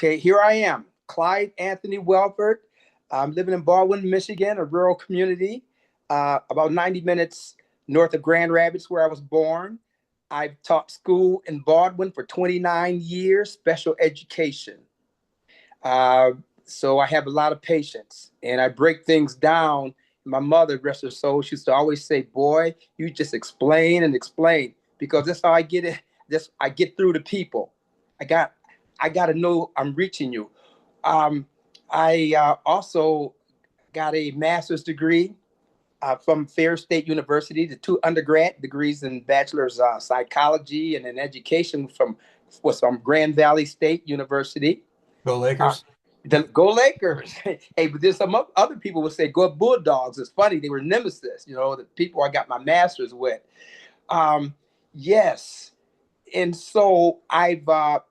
Okay, here I am, Clyde Anthony Welford. I'm living in Baldwin, Michigan, a rural community, about 90 minutes north of Grand Rapids, where I was born. I've taught school in Baldwin for 29 years, special education. Uh, so I have a lot of patience and I break things down. My mother, rest her soul, she used to always say, boy, you just explain and explain because that's how I get it. I get through to people. I got I got to know I'm reaching you. Um, I also got a master's degree from Fair State University, the two undergrad degrees in bachelor's psychology and in education from Grand Valley State University. Go Uh, Lakers. go Lakers. Hey, but there's some other people would say go Bulldogs. It's funny, they were nemesis, the people I got my master's with. Um, yes. And so I've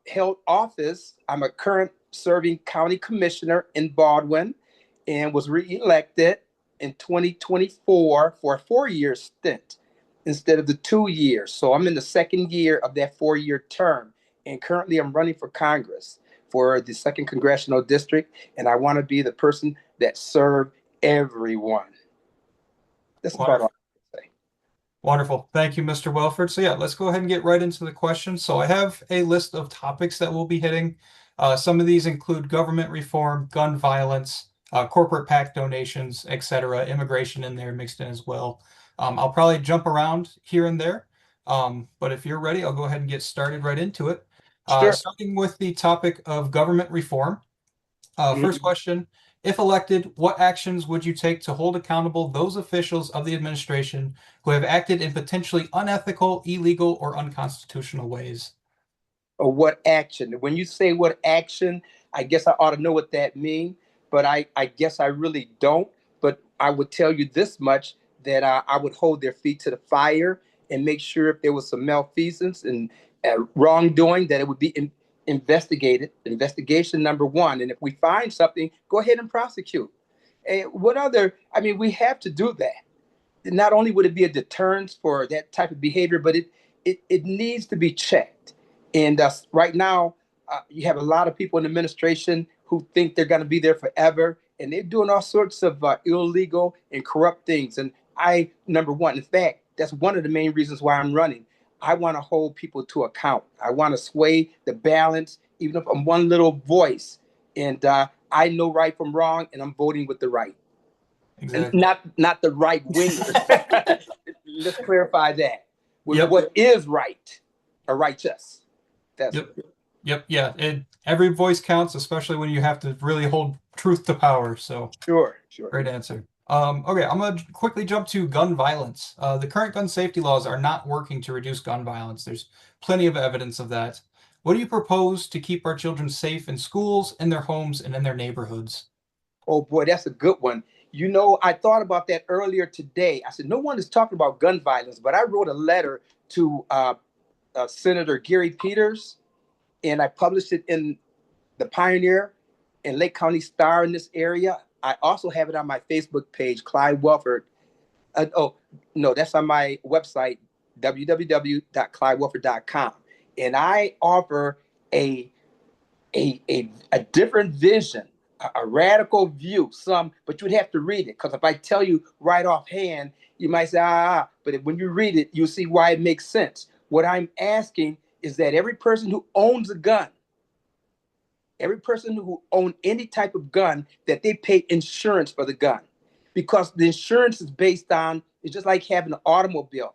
held office. I'm a current serving county commissioner in Baldwin and was reelected in 2024 for a 4-year stint instead of the 2 years. So I'm in the second year of that 4-year term. And currently I'm running for Congress for the second congressional district. And I want to be the person that served everyone. That's about all Wonderful. I can say. Wonderful. Thank you, Mr. Welford. So yeah, let's go ahead and get right into the questions. So I have a list of topics that we'll be hitting. Some of these include government reform, gun violence, corporate PAC donations, etc., immigration in there mixed in as well. I'll probably jump around here and there. But if you're ready, I'll go ahead and get started right into it. Sure. Starting with the topic of government reform. First Mhm. question, if elected, what actions would you take to hold accountable those officials of the administration who have acted in potentially unethical, illegal, or unconstitutional ways? Or what action? When you say what action, I guess I ought to know what that means, but I guess I really don't. But I would tell you this much that I would hold their feet to the fire and make sure if there was some malfeasance and wrongdoing that it would be investigated. Investigation number one, and if we find something, go ahead and prosecute. What other? I mean, we have to do that. Not only would it be a deterrence for that type of behavior, but it needs to be checked. And right now, you have a lot of people in the administration who think they're going to be there forever, and they're doing all sorts of illegal and corrupt things. And number one, in fact, that's one of the main reasons why I'm running. I want to hold people to account. I want to sway the balance, even if I'm one little voice. And I know right from wrong, and I'm voting with the right and Exactly. not the right wingers. Let's clarify that with Yep. what is right or righteous. That's Yep. Yep. Yeah. Every voice counts, especially when you have to really hold truth to power. So sure, sure. great answer. Okay, I'm going to quickly jump to gun violence. The current gun safety laws are not working to reduce gun violence. There's plenty of evidence of that. What do you propose to keep our children safe in schools, in their homes, and in their neighborhoods? Oh boy, that's a good one. I thought about that earlier today. I said no one is talking about gun violence, but I wrote a letter to Senator Gary Peters, and I published it in the Pioneer and Lake County Star in this area. I also have it on my Facebook page, Clyde Welford. Oh, no, that's on my website, www.clydewelford.com. And I offer a, a different vision, a radical view, but you'd have to read it. Because if I tell you right offhand, you might say, but when you read it, you'll see why it makes sense. What I'm asking is that every person who owns a gun, every person who owns any type of gun, that they pay insurance for the gun, because the insurance is based on, it's just like having an automobile.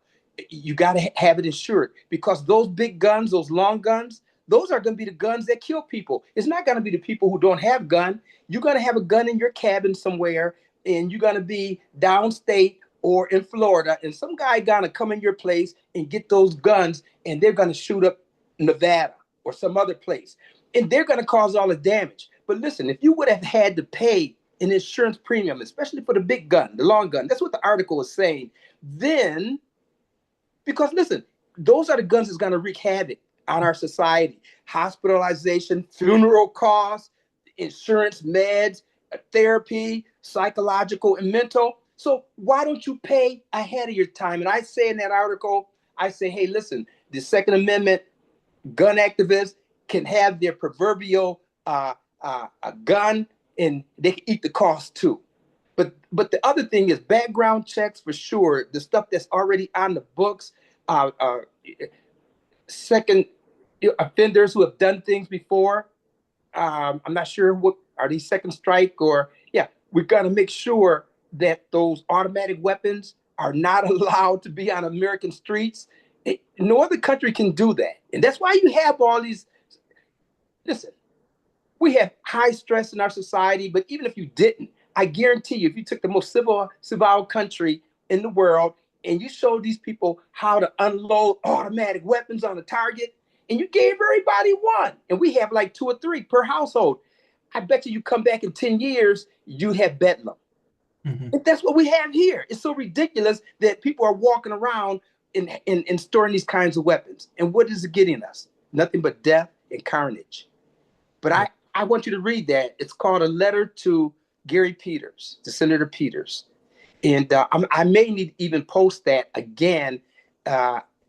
You got to have it insured, because those big guns, those long guns, those are going to be the guns that kill people. It's not going to be the people who don't have gun. You're going to have a gun in your cabin somewhere, and you're going to be downstate or in Florida, and some guy going to come in your place and get those guns, and they're going to shoot up Nevada or some other place, and they're going to cause all the damage. But listen, if you would have had to pay an insurance premium, especially for the big gun, the long gun, that's what the article is saying, then, because listen, those are the guns that's going to wreak havoc on our society. Hospitalization, funeral costs, insurance, meds, therapy, psychological and mental. So why don't you pay ahead of your time? And I say in that article, I say, hey, listen, the Second Amendment gun activists can have their proverbial a gun, and they can eat the cost too. But the other thing is background checks for sure. The stuff that's already on the books, uh, uh, second offenders who have done things before. I'm not sure what are these second strike or yeah. We've got to make sure that those automatic weapons are not allowed to be on American streets. No other country can do that, and that's why you have all these. Listen, we have high stress in our society, but even if you didn't, I guarantee you, if you took the most civil country in the world and you showed these people how to unload automatic weapons on a target, and you gave everybody one, and we have like 2 or 3 per household, I bet you come back in 10 years, you have bedlam. Mm-hmm. And that's what we have here. It's so ridiculous that people are walking around and storing these kinds of weapons. And what is it getting us? Nothing but death and carnage. But I want you to read that. It's called A Letter to Gary Peters, to Senator Peters. And I may need to even post that again. I'll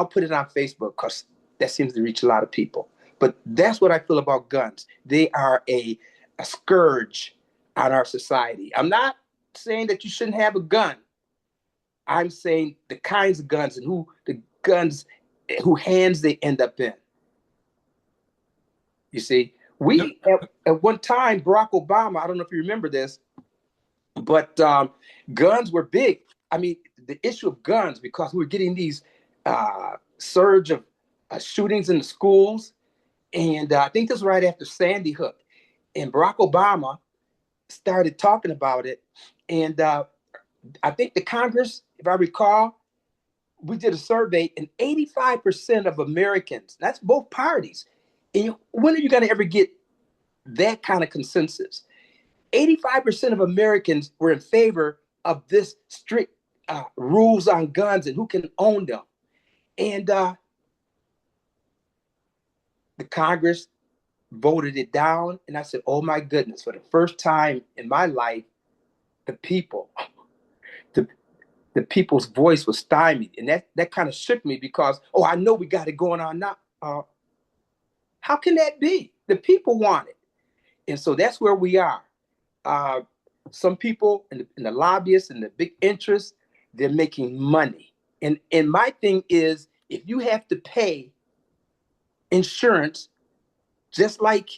put it on Facebook because that seems to reach a lot of people. But that's what I feel about guns. They are a scourge on our society. I'm not saying that you shouldn't have a gun. I'm saying the kinds of guns and who hands they end up in. You see, at one time, Barack Obama, I don't know if you remember this, but guns were big. I mean, the issue of guns, because we were getting these surge of shootings in the schools. And I think this was right after Sandy Hook. And Barack Obama started talking about it. And I think the Congress, if I recall, we did a survey, and 85% of Americans, that's both parties. And when are you going to ever get that kind of consensus? 85% of Americans were in favor of this strict rules on guns and who can own them. And the Congress voted it down. And I said, oh my goodness, for the first time in my life, the people's voice was stymied. And that kind of shook me because, oh, I know we got it going on now. How can that be? The people want it. And so that's where we are. Some people and the lobbyists and the big interests, they're making money. And my thing is, if you have to pay insurance just like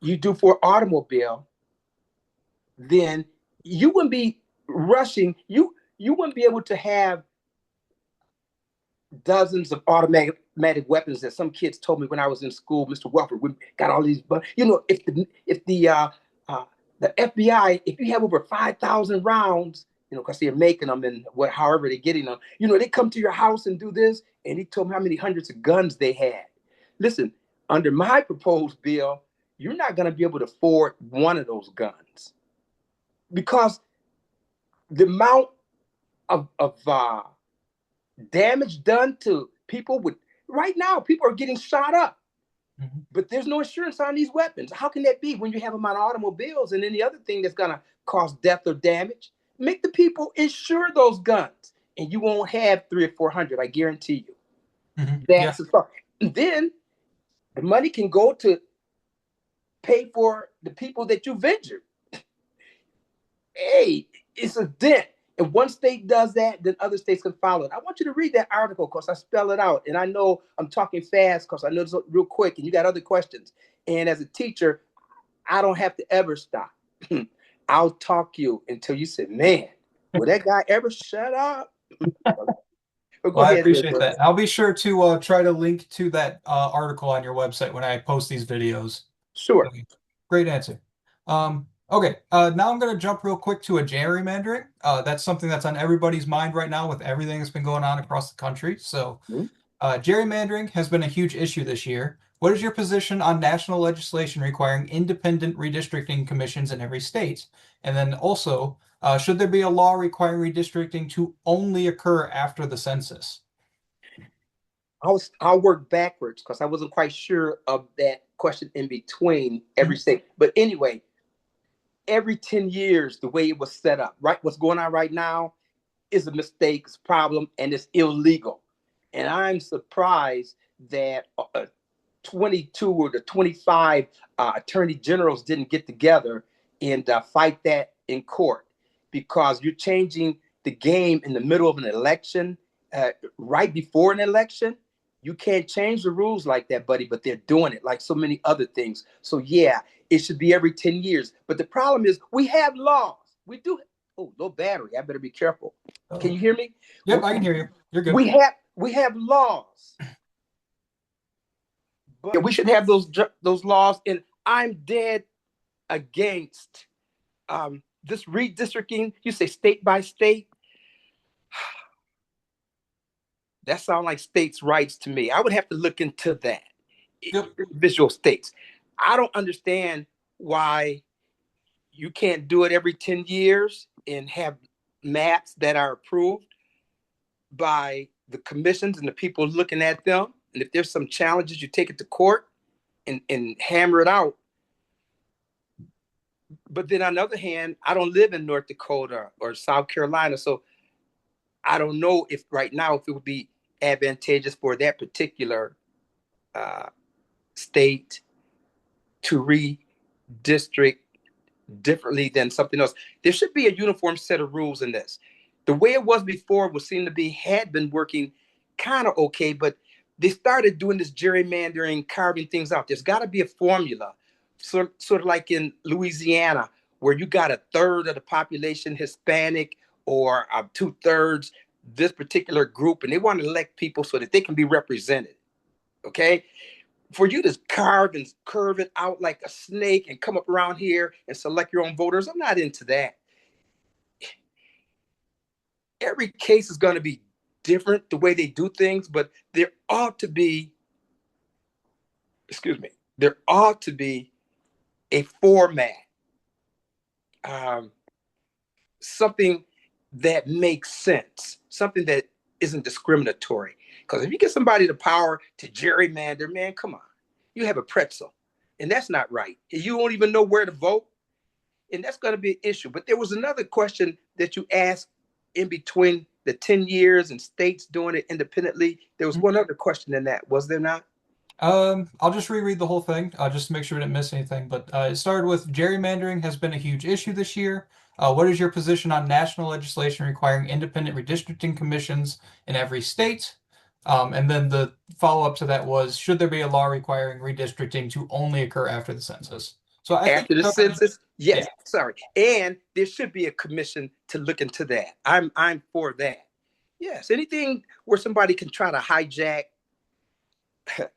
you do for an automobile, then you wouldn't be rushing. You wouldn't be able to have dozens of automatic weapons that some kids told me when I was in school. Mr. Welford, we got all these, but if the FBI, if you have over 5,000 rounds, because they're making them and however they're getting them, they come to your house and do this. And he told me how many hundreds of guns they had. Listen, under my proposed bill, you're not going to be able to afford one of those guns because the amount of damage done to people right now, people are getting shot up. Mm-hmm. But there's no insurance on these weapons. How can that be when you have them on automobiles and any other thing that's going to cause death or damage? Make the people insure those guns, and you won't have 300 or 400. I guarantee you. Mm-hmm. That's the thought. Then the money can go to pay for the people that you've injured. Hey, it's a dent. And one state does that, then other states can follow it. I want you to read that article because I spell it out. And I know I'm talking fast because I know it's real quick and you got other questions. And as a teacher, I don't have to ever stop. I'll talk you until you say, man, will that guy ever shut up? Well, I appreciate that. I'll be sure to try to link to that article on your website when I post these videos. Sure. Okay. Great answer. Okay, now I'm going to jump real quick to a gerrymandering. That's something that's on everybody's mind right now with everything that's been going on across the country. So gerrymandering has been a huge issue this year. What is your position on national legislation requiring independent redistricting commissions in every state? And then also, should there be a law requiring redistricting to only occur after the census? I'll work backwards because I wasn't quite sure of that question in between every state. But anyway, every 10 years, the way it was set up, right? What's going on right now is a mistake, it's a problem, and it's illegal. And I'm surprised that 22 or the 25 attorney generals didn't get together and fight that in court, because you're changing the game in the middle of an election, right before an election. You can't change the rules like that, buddy, but they're doing it like so many other things. So yeah, it should be every 10 years. But the problem is we have laws. We do. Oh, low battery. I better be careful. Can you hear me? Yep, I can hear you. You're good. We have laws, but we should have those laws. And I'm dead against this redistricting. You say state by state. That sounds like states' rights to me. I would have to look into that. Yep. Individual states. I don't understand why you can't do it every 10 years and have maps that are approved by the commissions and the people looking at them. And if there's some challenges, you take it to court and hammer it out. But then on the other hand, I don't live in North Dakota or South Carolina, so I don't know if right now if it would be advantageous for that particular state to redistrict differently than something else. There should be a uniform set of rules in this. The way it was before would seem to be had been working kind of okay, but they started doing this gerrymandering, carving things out. There's got to be a formula, sort of like in Louisiana, where you got a third of the population Hispanic or 2/3 this particular group, and they want to elect people so that they can be represented. Okay, for you to carve and curve it out like a snake and come up around here and select your own voters, I'm not into that. Every case is going to be different the way they do things, but there ought to be, there ought to be a format, something that makes sense, something that isn't discriminatory. Because if you get somebody the power to gerrymander, man, come on, you have a pretzel, and that's not right. You won't even know where to vote, and that's going to be an issue. But there was another question that you asked in between the 10 years and states doing it independently. There was one other question in that, was there not? I'll just reread the whole thing, just to make sure we didn't miss anything. But it started with gerrymandering has been a huge issue this year. What is your position on national legislation requiring independent redistricting commissions in every state? And then the follow-up to that was, should there be a law requiring redistricting to only occur after the census? So I think After the census, yes, yeah. sorry. And there should be a commission to look into that. I'm for that. Yes, anything where somebody can try to hijack an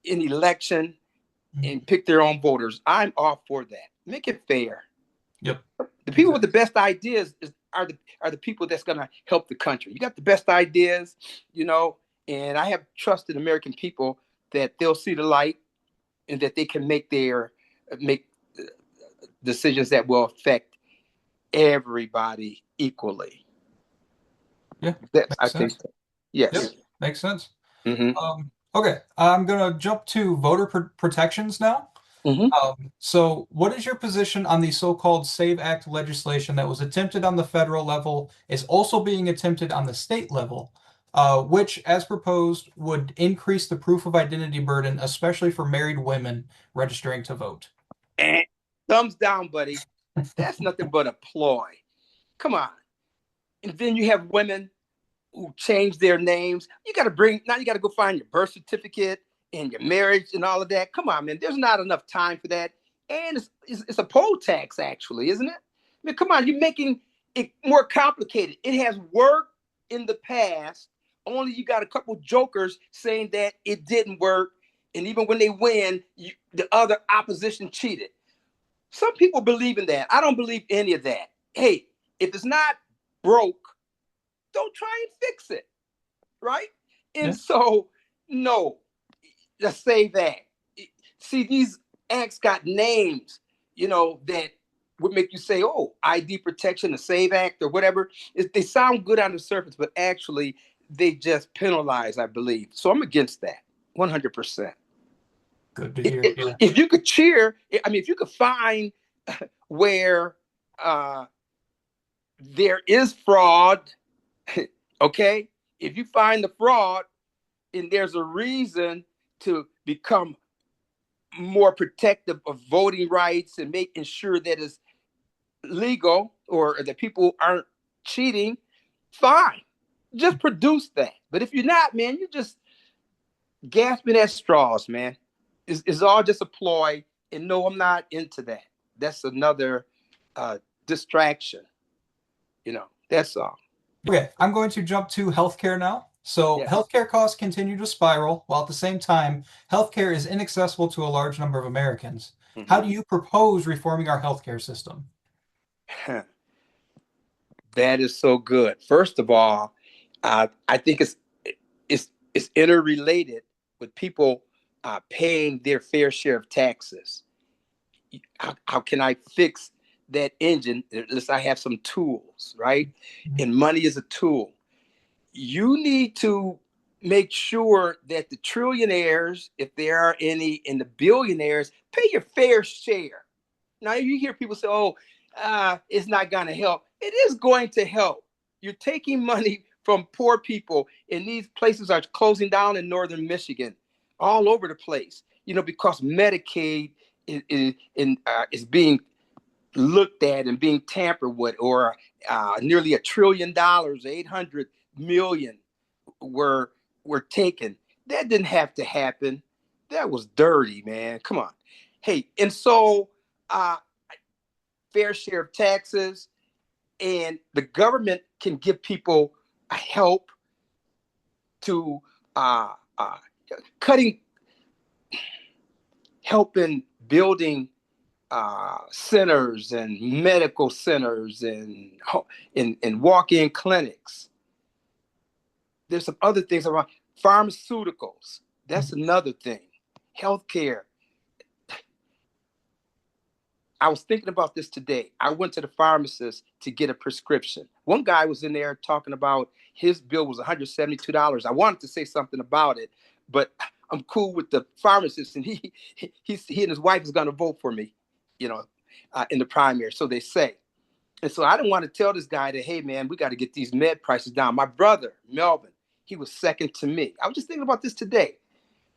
election and pick their own voters, I'm all for that. Make it fair. Yep. The people with the best ideas are the people that's going to help the country. You got the best ideas, and I have trust in American people that they'll see the light and that they can make decisions that will affect everybody equally. Yeah, I think so. Yes. Yep, makes sense. Mm-hmm. Okay, I'm going to jump to voter protections now. Mm-hmm. So what is your position on the so-called SAVE Act legislation that was attempted on the federal level, is also being attempted on the state level, which, as proposed, would increase the proof of identity burden, especially for married women registering to vote? And thumbs down, buddy. That's nothing but a ploy. Come on. And then you have women who change their names. You got to go find your birth certificate and your marriage and all of that. Come on, man. There's not enough time for that. And it's a poll tax, actually, isn't it? I mean, come on. You're making it more complicated. It has worked in the past. Only you got a couple jokers saying that it didn't work. And even when they win, the other opposition cheated. Some people believe in that. I don't believe any of that. Hey, if it's not broke, don't try and fix it, right? And so, no, let's say that. See, these acts got names, that would make you say, oh, ID protection, the SAVE Act or whatever. They sound good on the surface, but actually they just penalize, I believe. So I'm against that, 100%. Good to hear. Yeah. If you could if you could find where there is fraud, okay? If you find the fraud and there's a reason to become more protective of voting rights and making sure that it's legal or that people aren't cheating, fine. Just produce that. But if you're not, man, you're just gasping at straws, man. It's all just a ploy. And no, I'm not into that. That's another distraction. That's all. Okay, I'm going to jump to healthcare now. So Yes. healthcare costs continue to spiral, while at the same time, healthcare is inaccessible to a large number of Americans. How do you propose reforming our healthcare system? That is so good. First of all, I think it's interrelated with people paying their fair share of taxes. How can I fix that engine unless I have some tools, right? And money is a tool. You need to make sure that the trillionaires, if there are any, and the billionaires pay your fair share. Now you hear people say, "Oh, it's not going to help." It is going to help. You're taking money from poor people, and these places are closing down in northern Michigan, all over the place. Because Medicaid is being looked at and being tampered with, or nearly $1 trillion, 800 million were taken. That didn't have to happen. That was dirty, man. Come on. Hey, and so fair share of taxes, and the government can give people help to cutting, helping building centers and medical centers and walk-in clinics. There's some other things around pharmaceuticals. That's another thing. Healthcare. I was thinking about this today. I went to the pharmacist to get a prescription. One guy was in there talking about his bill was $172. I wanted to say something about it, but I'm cool with the pharmacist, and he and his wife is going to vote for me, in the primary. So they say. And so I didn't want to tell this guy that, hey, man, we got to get these med prices down. My brother, Melvin, he was second to me. I was just thinking about this today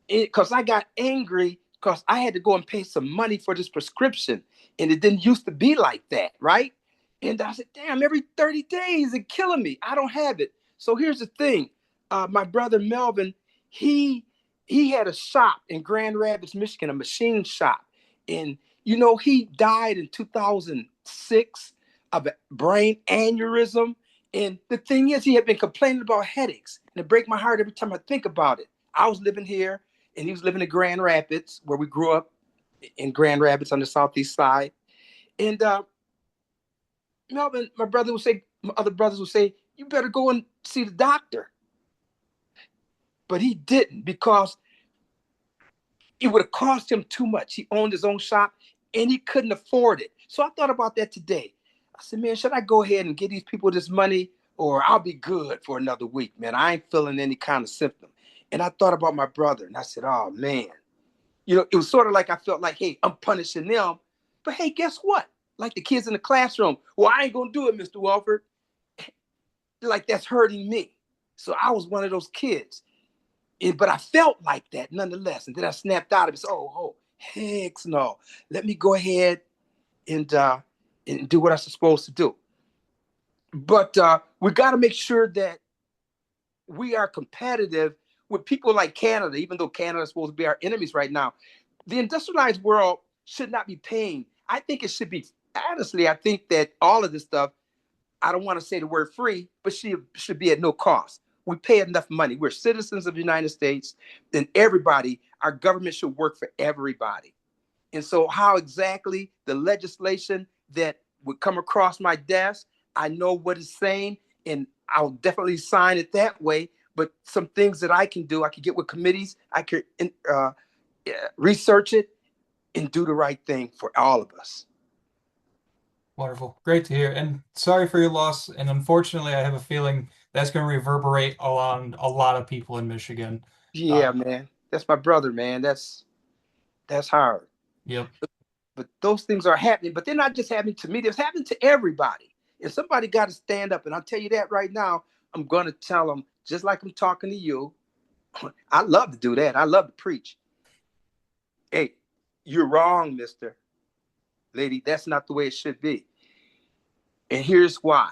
because I got angry because I had to go and pay some money for this prescription. And it didn't used to be like that, right? And I said, damn, every 30 days it's killing me. I don't have it. So here's the thing. My brother Melvin, he had a shop in Grand Rapids, Michigan, a machine shop. And, he died in 2006 of a brain aneurysm. And the thing is, he had been complaining about headaches. And it breaks my heart every time I think about it. I was living here, and he was living in Grand Rapids, where we grew up in Grand Rapids on the southeast side. And Melvin, my other brothers would say, you better go and see the doctor. But he didn't, because it would have cost him too much. He owned his own shop, and he couldn't afford it. So I thought about that today. I said, man, should I go ahead and give these people this money, or I'll be good for another week, man? I ain't feeling any kind of symptom. And I thought about my brother, and I said, oh, man. It was sort of like I felt like, hey, I'm punishing them. But hey, guess what? Like the kids in the classroom, well, I ain't going to do it, Mr. Welford. Like that's hurting me. So I was one of those kids. But I felt like that nonetheless. And then I snapped out of it. Oh, heck no. Let me go ahead and do what I'm supposed to do. But we got to make sure that we are competitive with people like Canada, even though Canada is supposed to be our enemies right now. The industrialized world should not be paying. I think it should be, honestly, I think that all of this stuff, I don't want to say the word free, but should be at no cost. We pay enough money. We're citizens of the United States, and everybody, our government should work for everybody. And so how exactly the legislation that would come across my desk, I know what it's saying, and I'll definitely sign it that way. But some things that I can do, I could get with committees, I could research it and do the right thing for all of us. Wonderful. Great to hear. And sorry for your loss. And unfortunately, I have a feeling that's going to reverberate on a lot of people in Michigan. Yeah, man. That's my brother, man. That's hard. Yep. But those things are happening, but they're not just happening to me. They're happening to everybody. And somebody got to stand up. And I'll tell you that right now. I'm going to tell them, just like I'm talking to you. I love to do that. I love to preach. You're wrong, Mr. Lady. That's not the way it should be. And here's why.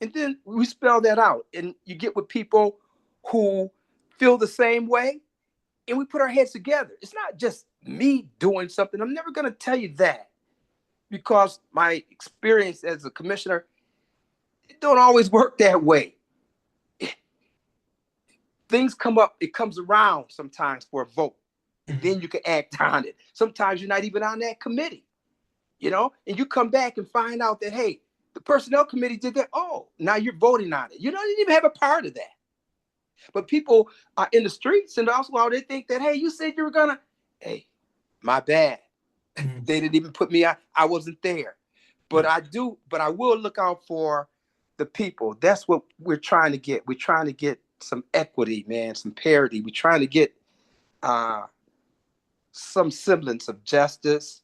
And then we spell that out. And you get with people who feel the same way, and we put our heads together. It's not just me doing something. I'm never going to tell you that, because my experience as a commissioner, it don't always work that way. Things come up, it comes around sometimes for a vote, and then you can act on it. Sometimes you're not even on that committee, and you come back and find out that, hey, the personnel committee did that. Oh, now you're voting on it. You didn't even have a part of that. But people are in the streets and also they think that, hey, you said you were gonna, hey, my bad. They didn't even put me on. I wasn't there. But I will look out for the people. That's what we're trying to get. We're trying to get some equity, man, some parity. We're trying to get some semblance of justice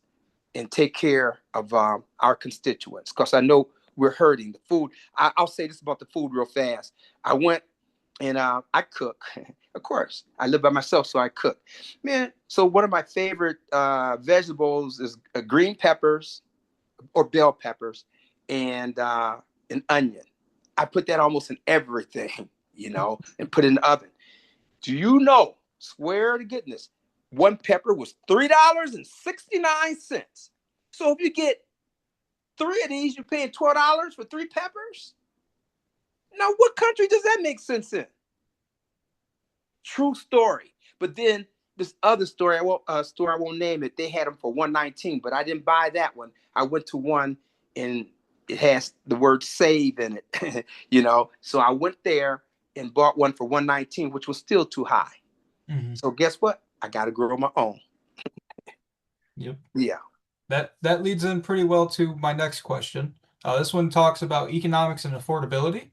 and take care of our constituents. Because I know we're hurting. The food, I'll say this about the food real fast. I went and I cook. Of course, I live by myself, so I cook. Man, so one of my favorite vegetables is green peppers or bell peppers and an onion. I put that almost in everything, and put it in the oven. Do you know, swear to goodness, one pepper was $3.69. So if you get 3 of these, you're paying $12 for 3 peppers? Now, what country does that make sense in? True story. But then this other store, I won't name it. They had them for $1.19, but I didn't buy that one. I went to one and it has the word save in it, So I went there and bought one for $1.19, which was still too high. So guess what? I got to grow my own. Yep. Yeah. That leads in pretty well to my next question. This one talks about economics and affordability.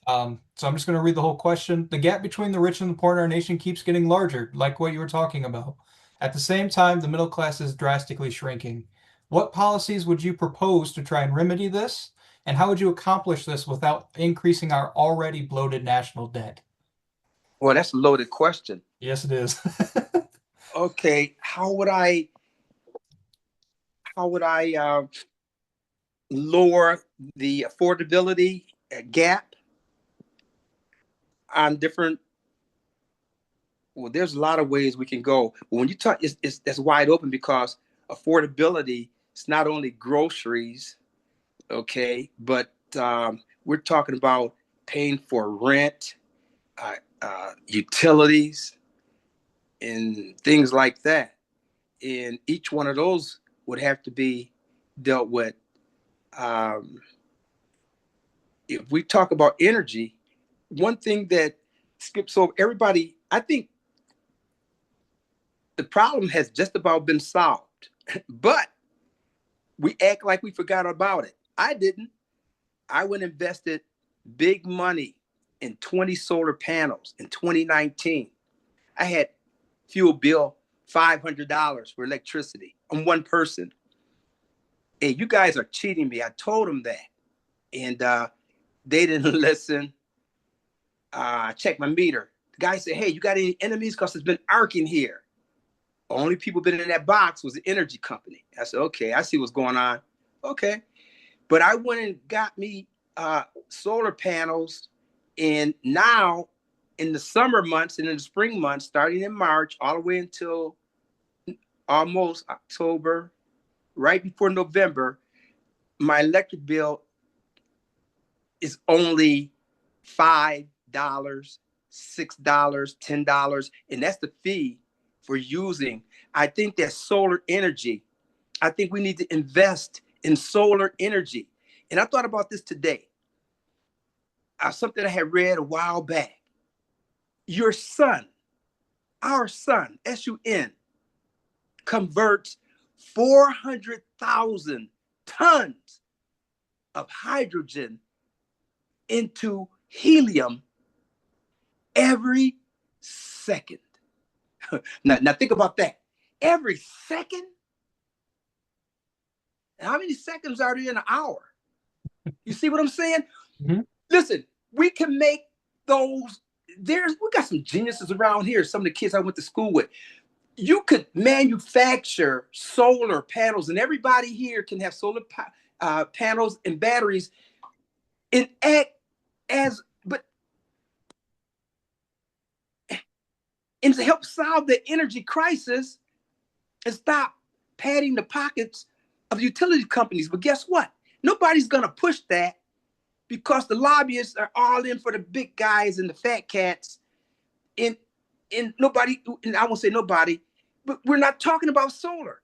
So I'm just going to read the whole question. The gap between the rich and the poor in our nation keeps getting larger, like what you were talking about. At the same time, the middle class is drastically shrinking. What policies would you propose to try and remedy this? And how would you accomplish this without increasing our already bloated national debt? Well, that's a loaded question. Yes, it is. Okay, how would I lower the affordability gap on different? Well, there's a lot of ways we can go. But when you talk, that's wide open, because affordability is not only groceries, okay, but we're talking about paying for rent, utilities, and things like that. And each one of those would have to be dealt with. If we talk about energy, one thing that skips over everybody, I think the problem has just about been solved, but we act like we forgot about it. I didn't. I went and invested big money in 20 solar panels in 2019. I had fuel bill $500 for electricity on one person. Hey, you guys are cheating me. I told them that. And they didn't listen. I checked my meter. The guy said, hey, you got any enemies? Because it's been arcing here. Only people been in that box was the energy company. I said, okay, I see what's going on. Okay. But I went and got me solar panels. And now in the summer months and in the spring months, starting in March, all the way until almost October, right before November, my electric bill is only $5, $6, $10. And that's the fee for using. I think that solar energy, I think we need to invest in solar energy. And I thought about this today. Something I had read a while back. Your sun, our sun, SUN, converts 400,000 tons of hydrogen into helium every second. Now think about that. Every second? How many seconds are there in an hour? You see what I'm saying? Mm-hmm. Listen, we can make those. We got some geniuses around here. Some of the kids I went to school with. You could manufacture solar panels, and everybody here can have solar panels and batteries and act as, but and to help solve the energy crisis and stop padding the pockets of utility companies. But guess what? Nobody's going to push that because the lobbyists are all in for the big guys and the fat cats. And nobody, and I won't say nobody, but we're not talking about solar.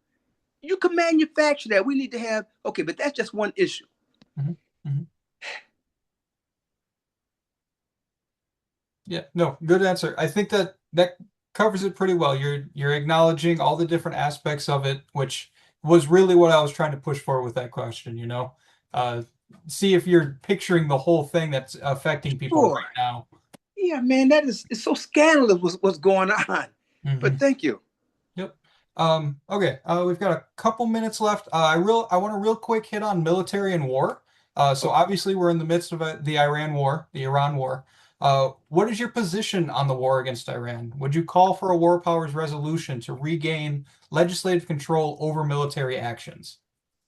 You can manufacture that. We need to have, okay, but that's just one issue. Mm-hmm. Mm-hmm. Yeah, no, good answer. I think that covers it pretty well. You're acknowledging all the different aspects of it, which was really what I was trying to push for with that question, you know. See if you're picturing the whole thing that's affecting people Sure. right now. Yeah, man, that is, it's so scandalous what's going on. Mm-hmm. But thank you. Yep. Okay. We've got a couple minutes left. I want a real quick hit on military and war. So obviously we're in the midst of the Iran war, the Iran war. What is your position on the war against Iran? Would you call for a war powers resolution to regain legislative control over military actions?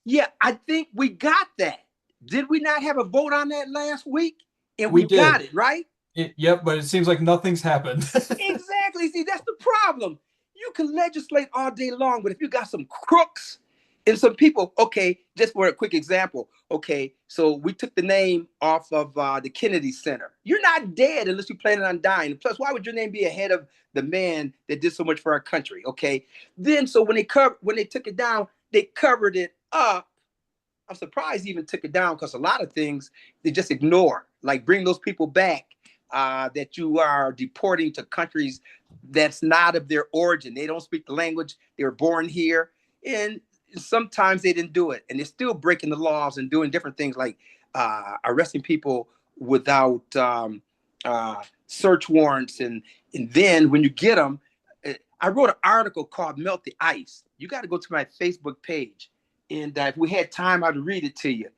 Yeah, I think we got that. Did we not have a vote on that last week? And We we got did. it, right? Yep, but it seems like nothing's happened. Exactly. See, that's the problem. You can legislate all day long, but if you got some crooks and some people, okay, just for a quick example, okay, so we took the name off of the Kennedy Center. You're not dead unless you plan on dying. Plus, why would your name be ahead of the man that did so much for our country? Okay, then so when they took it down, they covered it up. I'm surprised they even took it down because a lot of things they just ignore, like bring those people back that you are deporting to countries that's not of their origin. They don't speak the language. They were born here. And sometimes they didn't do it. And they're still breaking the laws and doing different things like arresting people without search warrants. And then when you get them, I wrote an article called Melt the Ice. You got to go to my Facebook page. And if we had time, I'd read it to you.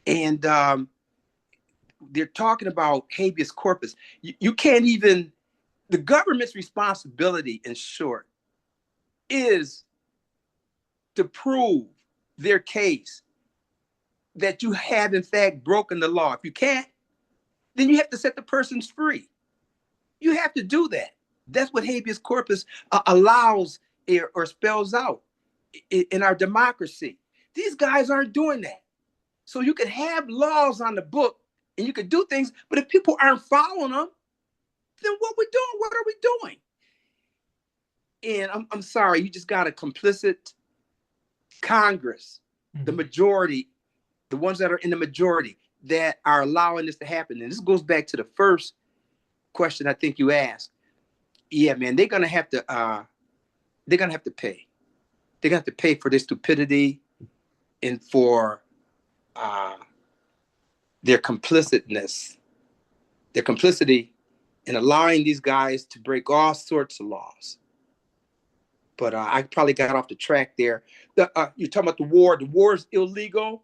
And they're talking about habeas corpus. You can't even, the government's responsibility, in short, is to prove their case that you have, in fact, broken the law. If you can't, then you have to set the persons free. You have to do that. That's what habeas corpus allows or spells out in our democracy. These guys aren't doing that. So you could have laws on the book and you could do things, but if people aren't following them, then what we doing? What are we doing? And I'm sorry, you just got a complicit Congress, the majority, the ones that are in the majority that are allowing this to happen. And this goes back to the first question I think you asked. Yeah, man, they're gonna have to pay. They're gonna have to pay for their stupidity and for their complicity in allowing these guys to break all sorts of laws. But I probably got off the track there. You're talking about the war. The war is illegal.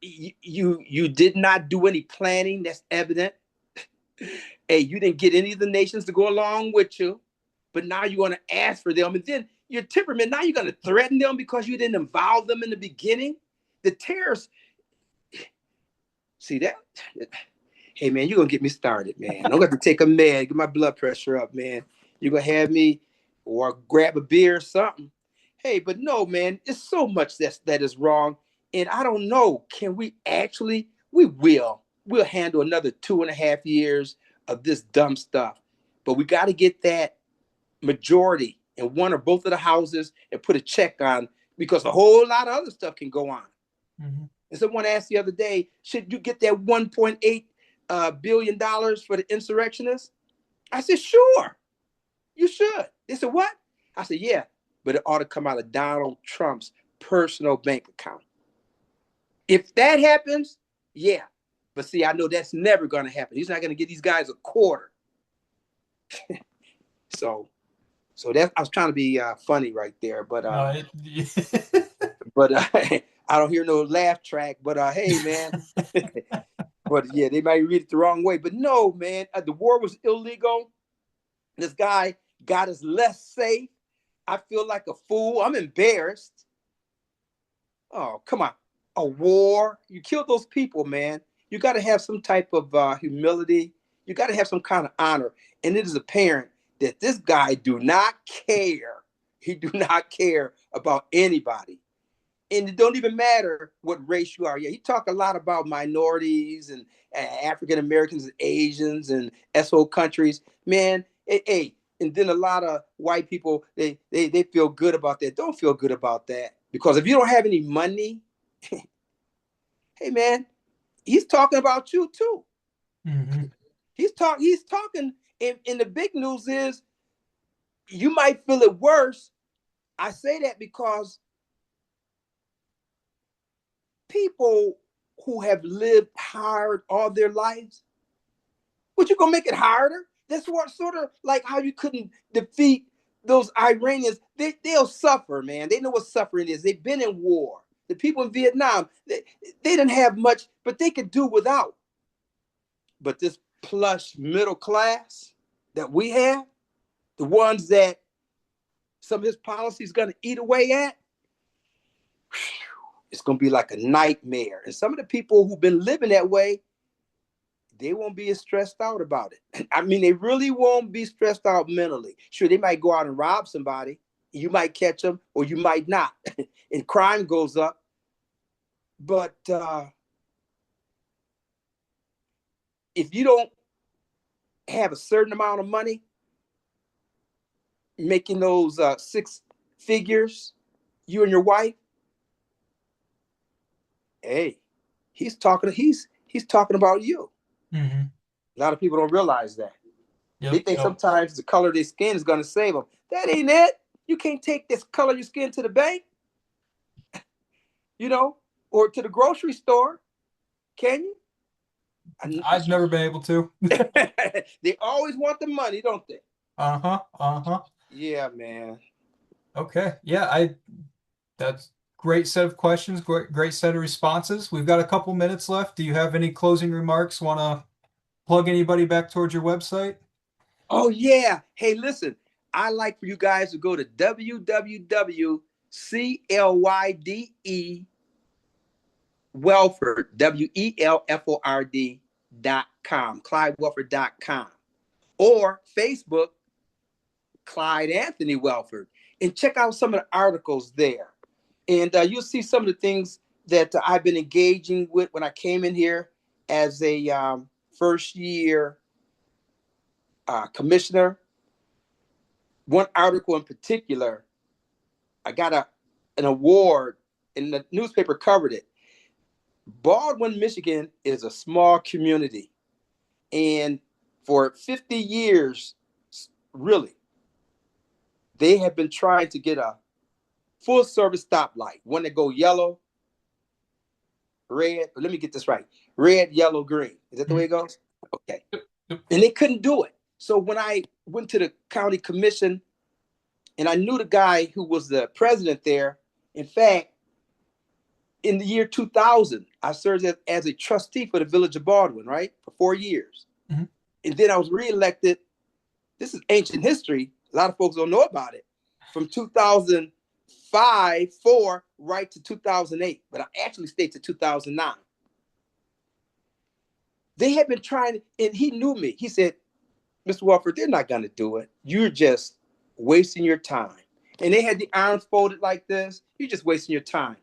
You did not do any planning. That's evident. Hey, you didn't get any of the nations to go along with you. But now you want to ask for them. And then your temperament, now you're going to threaten them because you didn't involve them in the beginning. The terrorists, see that? Hey, man, you're going to get me started, man. I'm going to take a med, get my blood pressure up, man. You're going to have me or grab a beer or something. Hey, but no, man, there's so much that is wrong. And I don't know, can we actually, we'll handle another 2.5 years of this dumb stuff. But we got to get that majority in one or both of the houses and put a check on, because a whole lot of other stuff can go on. Mm-hmm. And someone asked the other day, should you get that $1.8 billion for the insurrectionists? I said, sure, you should. They said, what? I said, yeah, but it ought to come out of Donald Trump's personal bank account. If that happens, yeah. But see, I know that's never going to happen. He's not going to give these guys a quarter. So that I was trying to be funny right there, but but I don't hear no laugh track. But hey, man, but yeah, they might read it the wrong way. But no, man, the war was illegal. This guy got us less safe. I feel like a fool. I'm embarrassed. Oh, come on. A war. You killed those people, man. You got to have some type of humility. You got to have some kind of honor. And it is apparent that this guy do not care. He do not care about anybody. And it don't even matter what race you are. Yeah, he talk a lot about minorities and African Americans and Asians and SO countries. Man, hey, and then a lot of white people they feel good about that. Don't feel good about that because if you don't have any money, hey man, he's talking about you too. Mm-hmm. He's talking, and the big news is you might feel it worse. I say that because people who have lived hard all their lives, what you gonna make it harder? That's what sort of like how you couldn't defeat those Iranians. They'll suffer, man. They know what suffering is. They've been in war. The people in Vietnam, they didn't have much, but they could do without. But this plush middle class that we have, the ones that some of his policies gonna eat away at, it's gonna be like a nightmare. And some of the people who've been living that way, they won't be as stressed out about it. I mean, they really won't be stressed out mentally. Sure, they might go out and rob somebody. You might catch them or you might not. And crime goes up. But if you don't have a certain amount of money, making those six figures, you and your wife, hey, he's talking about you. Mm-hmm. A lot of people don't realize that. They Yep. think Yep. sometimes the color of their skin is going to save them. That ain't it. You can't take this color of your skin to the bank, you know, or to the grocery store, can you? I've never been able to. They always want the money, don't they? Uh-huh. Uh-huh. Yeah, man. Okay. Yeah, that's great set of questions, great set of responses. We've got a couple minutes left. Do you have any closing remarks? Want to plug anybody back towards your website? Oh, yeah. Hey, listen, I like for you guys to go to www.clyde Welford, WELFORD.com, ClydeWelford.com, or Facebook, Clyde Anthony Welford, and check out some of the articles there. And you'll see some of the things that I've been engaging with when I came in here as a first year commissioner. One article in particular, I got an award, and the newspaper covered it. Baldwin, Michigan is a small community. And for 50 years, really, they have been trying to get a full service stoplight, one that go yellow, red. Let me get this right. Red, yellow, green. Is that the way it goes? Okay. And they couldn't do it. So when I went to the county commission and I knew the guy who was the president there, in fact, in the year 2000, I served as a trustee for the village of Baldwin, right? For 4 years. Mm-hmm. And then I was reelected. This is ancient history. A lot of folks don't know about it. From 2005, 4, right to 2008. But I actually stayed to 2009. They had been trying, and he knew me. He said, Mr. Welford, they're not going to do it. You're just wasting your time. And they had the arms folded like this. You're just wasting your time.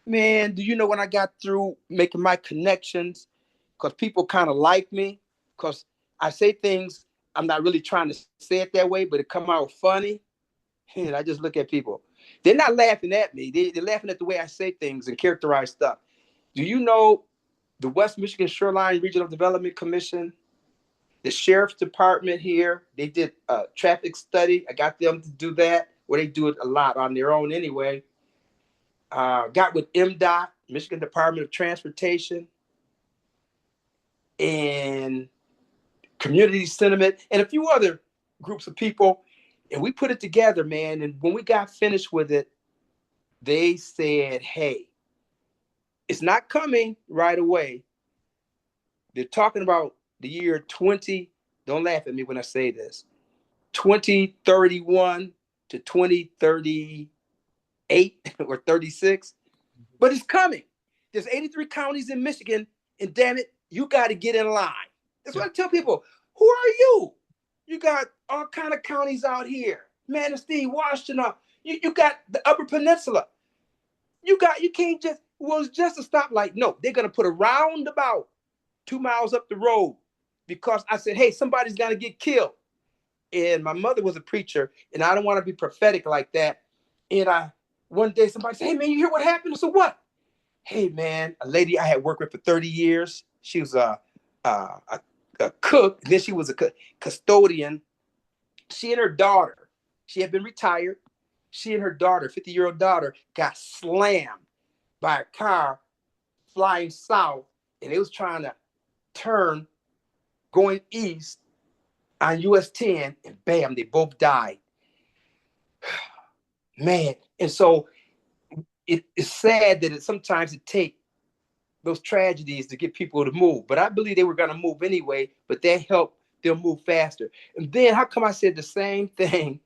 Man, do you know when I got through making my connections, because people kind of like me, because I say things, I'm not really trying to say it that way, but it come out funny. And I just look at people. They're not laughing at me. They're laughing at the way I say things and characterize stuff. Do you know the West Michigan Shoreline Regional Development Commission, the Sheriff's Department here, they did a traffic study. I got them to do that, where they do it a lot on their own anyway. Got with MDOT, Michigan Department of Transportation, and Community Sentiment, and a few other groups of people. And we put it together, man. And when we got finished with it, they said, hey, it's not coming right away. They're talking about the year 20, don't laugh at me when I say this, 2031 to 2038 or 36, but it's coming. There's 83 counties in Michigan, and damn it, you got to get in line. That's what I tell people. Who are you? You got all kind of counties out here. Manistee, Washington. You got the Upper Peninsula. You can't just, well, it's just a stoplight. No, they're going to put a roundabout 2 miles up the road because I said, hey, somebody's got to get killed. And my mother was a preacher, and I don't want to be prophetic like that. And one day somebody said, hey, man, you hear what happened? I said, what? Hey, man, a lady I had worked with for 30 years. She was a cook. Then she was a custodian. She and her daughter, she had been retired. She and her daughter, 50-year-old daughter, got slammed by a car flying south, and it was trying to turn going east on US 10, and bam, they both died. Man, and so it's sad that sometimes it takes those tragedies to get people to move. But I believe they were going to move anyway, but that helped them move faster. And then how come I said the same thing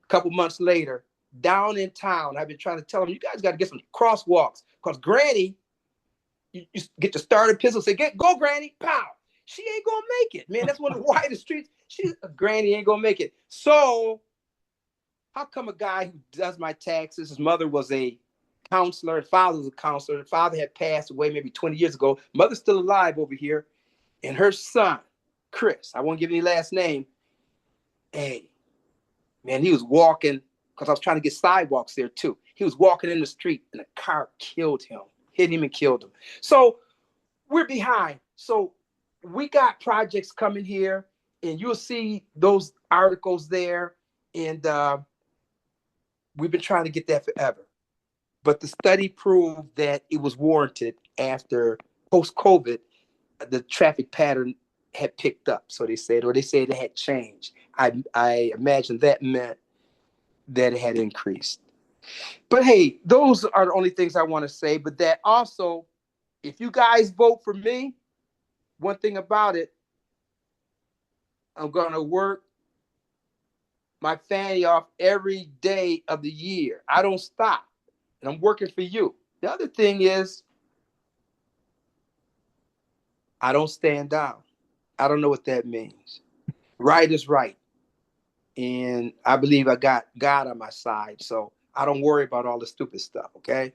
a couple months later down in town? I've been trying to tell them, you guys got to get some crosswalks because Granny, you get your starter pistol, say, go Granny, pow. She ain't going to make it, man. That's one of the widest streets. Granny ain't going to make it. So how come a guy who does my taxes, his mother was a counselor, and father was a counselor. The father had passed away maybe 20 years ago. Mother's still alive over here. And her son, Chris, I won't give any last name. Hey, man, he was walking, because I was trying to get sidewalks there too. He was walking in the street and a car killed him, hit him and killed him. So we're behind. So we got projects coming here, and you'll see those articles there. And we've been trying to get that forever. But the study proved that it was warranted after post-COVID, the traffic pattern had picked up. So they said it had changed. I imagine that meant that it had increased. But hey, those are the only things I want to say. But that also, if you guys vote for me, one thing about it, I'm going to work my fanny off every day of the year. I don't stop. And I'm working for you. The other thing is, I don't stand down. I don't know what that means. Right is right. And I believe I got God on my side. So I don't worry about all the stupid stuff, okay?